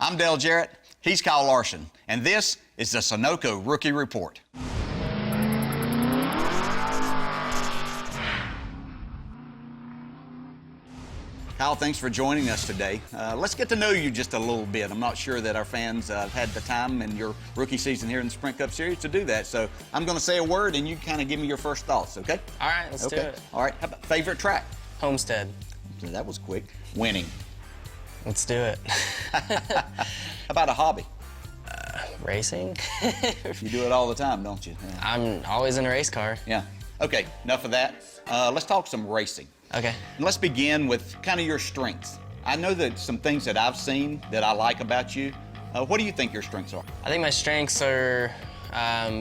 I'm Dale Jarrett, he's Kyle Larson, and this is the Sunoco Rookie Report. Kyle, thanks for joining us today. Let's get to know you just a little bit. I'm not sure that our fans have had the time in your rookie season here in the Sprint Cup Series to do that, so I'm going to say a word and you kind of give me your first thoughts, okay? All right, let's do it. All right, how about favorite track? Homestead. That was quick. Winning. Let's do it. How about a hobby? Racing. You do it all the time, don't you? Yeah. I'm always in a race car. Yeah. Okay, enough of that. Let's talk some racing. Okay. And let's begin with kind of your strengths. I know that some things that I've seen that I like about you. What do you think your strengths are? I think my strengths are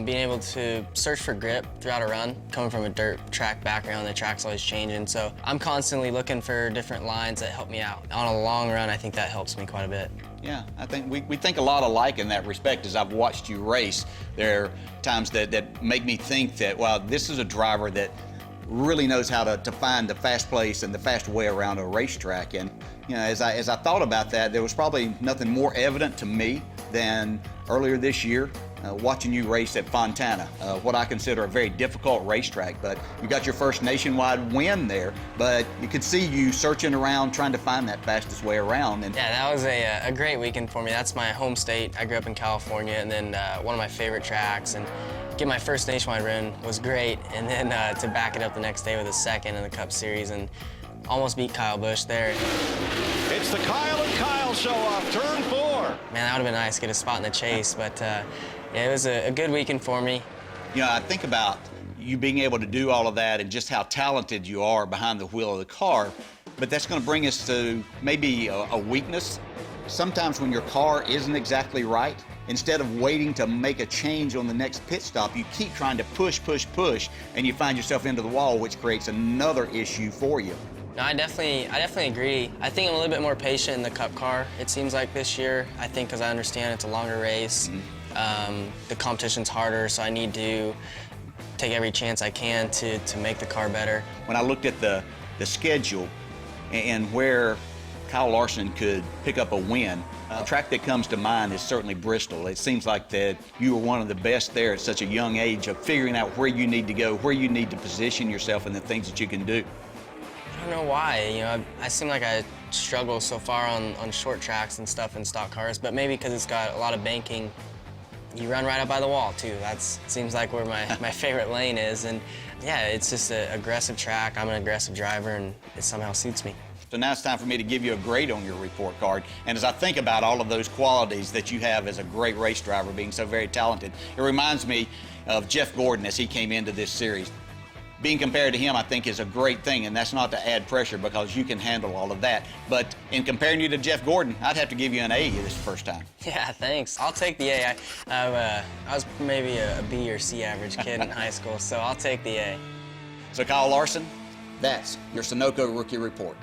being able to search for grip throughout a run. Coming from a dirt track background, the track's always changing, so I'm constantly looking for different lines that help me out. On a long run, I think that helps me quite a bit. Yeah, I think we think a lot alike in that respect. As I've watched you race, there are times that make me think that, wow, this is a driver that really knows how to find the fast place and the fast way around a racetrack. And you know, as I thought about that, there was probably nothing more evident to me than earlier this year watching you race at Fontana, what I consider a very difficult racetrack. But you got your first nationwide win there, but you could see you searching around trying to find that fastest way around. And yeah, that was a great weekend for me. That's my home state. I grew up in California, and then one of my favorite tracks. And get my first nationwide win was great, and then to back it up the next day with a second in the Cup Series and almost beat Kyle Busch there. It's the Kyle and Kyle show off, turn 4. Man, that would have been nice to get a spot in the chase, but yeah, it was a good weekend for me. You know, I think about you being able to do all of that and just how talented you are behind the wheel of the car, but that's going to bring us to maybe a weakness. Sometimes when your car isn't exactly right, instead of waiting to make a change on the next pit stop, you keep trying to push, and you find yourself into the wall, which creates another issue for you. No, I definitely agree. I think I'm a little bit more patient in the Cup car, it seems like this year. I think because I understand it's a longer race. The competition's harder, so I need to take every chance I can to make the car better. When I looked at the schedule and where Kyle Larson could pick up a win, a track that comes to mind is certainly Bristol. It seems like that you were one of the best there at such a young age of figuring out where you need to go, where you need to position yourself, and the things that you can do. I don't know why. You know, I seem like I struggle so far on short tracks and stuff in stock cars, but maybe because it's got a lot of banking. You run right up by the wall, too. That seems like where my favorite lane is. And yeah, it's just an aggressive track. I'm an aggressive driver, and it somehow suits me. So now it's time for me to give you a grade on your report card. And as I think about all of those qualities that you have as a great race driver, being so very talented, it reminds me of Jeff Gordon as he came into this series. Being compared to him, I think, is a great thing, and that's not to add pressure because you can handle all of that. But in comparing you to Jeff Gordon, I'd have to give you an A this first time. Yeah, thanks. I'll take the A. I was maybe a B or C average kid in high school, so I'll take the A. So Kyle Larson, that's your Sunoco Rookie Report.